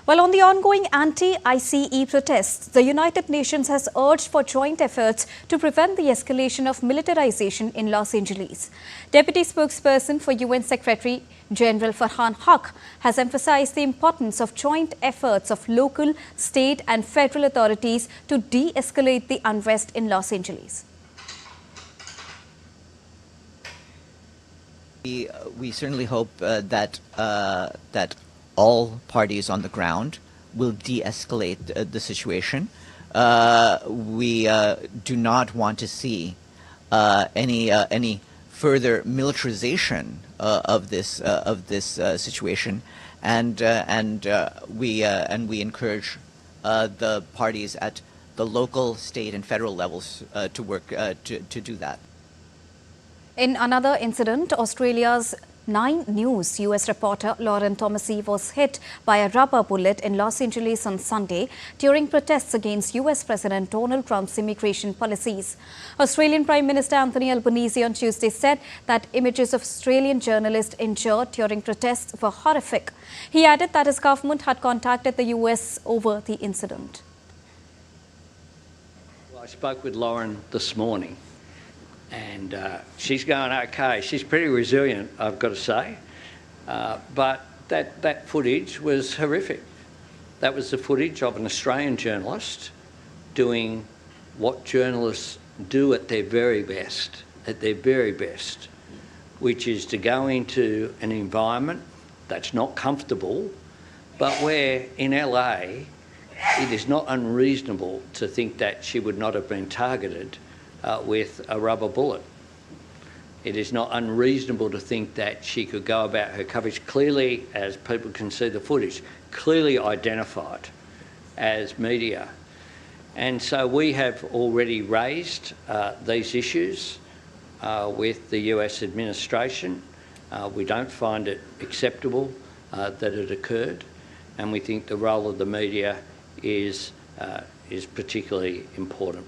Well, on the ongoing anti-ICE protests, the United Nations has urged for joint efforts to prevent the escalation of militarization in Los Angeles. Deputy spokesperson for UN Secretary General Farhan Haq has emphasized the importance of joint efforts of local, state and federal authorities to de-escalate the unrest in Los Angeles. We certainly hope that all parties on the ground will de-escalate the situation. We do not want to see any further militarization of this situation, and we encourage the parties at the local, state, and federal levels to work to do that. In another incident, Australia's 9 News US reporter Lauren Thomasey was hit by a rubber bullet in Los Angeles on Sunday during protests against US President Donald Trump's immigration policies. Australian Prime Minister Anthony Albanese on Tuesday said that images of Australian journalists injured during protests were horrific. He added that his government had contacted the US over the incident. Well, I spoke with Lauren this morning. And she's going okay. She's pretty resilient, I've got to say. But that footage was horrific. That was the footage of an Australian journalist doing what journalists do at their very best, which is to go into an environment that's not comfortable, but where in LA it is not unreasonable to think that she would not have been targeted with a rubber bullet. It is not unreasonable to think that she could go about her coverage clearly, as people can see the footage, clearly identified as media. And so we have already raised these issues with the US administration. We don't find it acceptable that it occurred, and we think the role of the media is particularly important.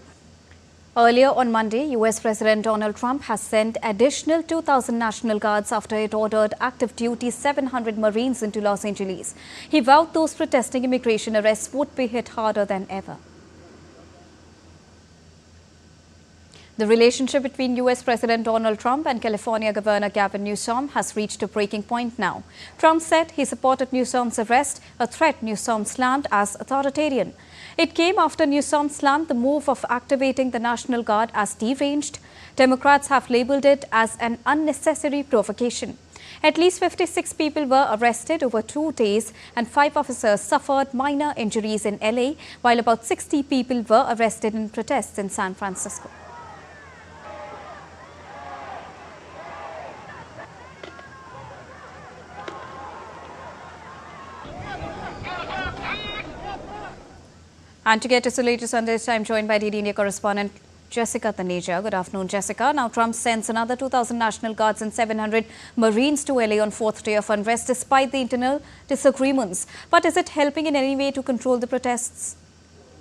Earlier on Monday, US President Donald Trump has sent additional 2,000 National Guards after it ordered active duty 700 Marines into Los Angeles. He vowed those protesting immigration arrests would be hit harder than ever. The relationship between US President Donald Trump and California Governor Gavin Newsom has reached a breaking point now. Trump said he supported Newsom's arrest, a threat Newsom slammed as authoritarian. It came after Newsom slammed the move of activating the National Guard as deranged. Democrats have labelled it as an unnecessary provocation. At least 56 people were arrested over 2 days and 5 officers suffered minor injuries in LA, while about 60 people were arrested in protests in San Francisco. And to get us the latest on this, I'm joined by DD India correspondent Jessica Taneja. Good afternoon, Jessica. Now, Trump sends another 2,000 National Guards and 700 Marines to LA on 4th day of unrest despite the internal disagreements. But is it helping in any way to control the protests?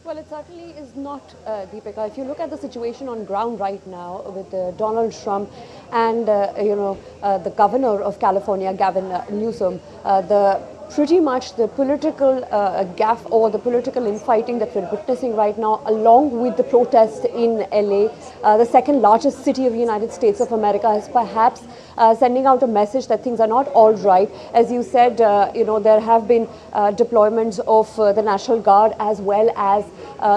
Well, it certainly is not, Deepika. If you look at the situation on ground right now with Donald Trump and, the governor of California, Gavin Newsom, pretty much the political gaffe or the political infighting that we're witnessing right now, along with the protest in LA, the second largest city of the United States of America, is perhaps sending out a message that things are not all right. As you said, there have been deployments of the National Guard as well as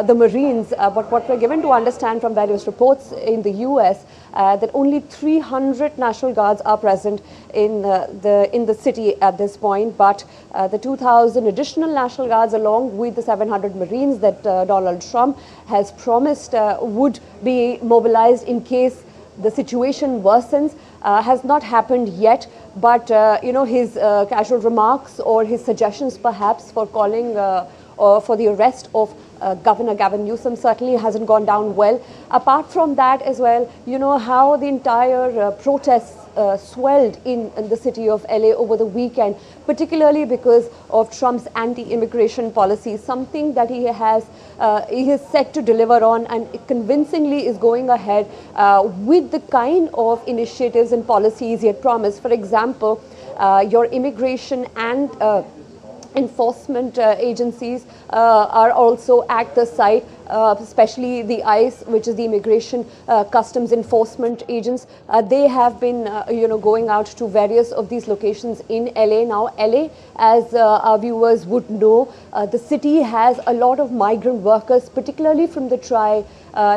the Marines. But what we're given to understand from various reports in the US that only 300 National Guards are present in the city at this point. But the 2,000 additional National Guards, along with the 700 Marines that Donald Trump has promised would be mobilized in case the situation worsens, has not happened yet. But his casual remarks or his suggestions perhaps for calling or for the arrest of Governor Gavin Newsom certainly hasn't gone down well. Apart from that as well, how the entire protests swelled in the city of LA over the weekend, particularly because of Trump's anti-immigration policy, something that he is set to deliver on and convincingly is going ahead with the kind of initiatives and policies he had promised. For example, your immigration and enforcement agencies are also at the site, especially the ICE, which is the Immigration Customs Enforcement agents. They have been, going out to various of these locations in LA. Now, LA, as our viewers would know, the city has a lot of migrant workers, particularly from the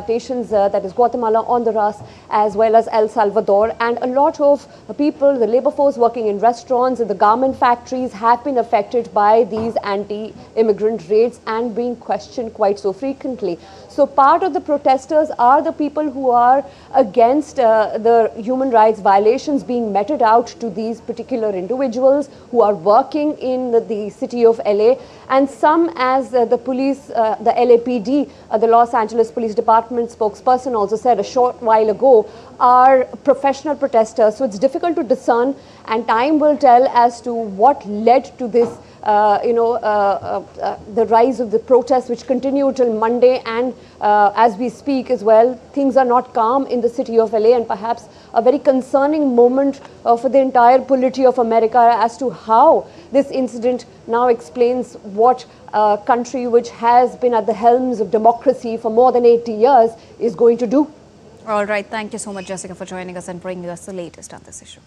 nations, that is Guatemala, Honduras, as well as El Salvador, and a lot of people, the labor force working in restaurants and the garment factories, have been affected by these anti-immigrant raids and being questioned quite so frequently. So part of the protesters are the people who are against the human rights violations being meted out to these particular individuals who are working in the city of LA, and some, as the police, the LAPD, the Los Angeles Police Department spokesperson also said a short while ago, are professional protesters. So it's difficult to discern, and time will tell as to what led to this the rise of the protests, which continue till Monday, and as we speak as well, things are not calm in the city of LA, and perhaps a very concerning moment for the entire polity of America as to how this incident now explains what a country which has been at the helms of democracy for more than 80 years is going to do. All right. Thank you so much, Jessica, for joining us and bringing us the latest on this issue.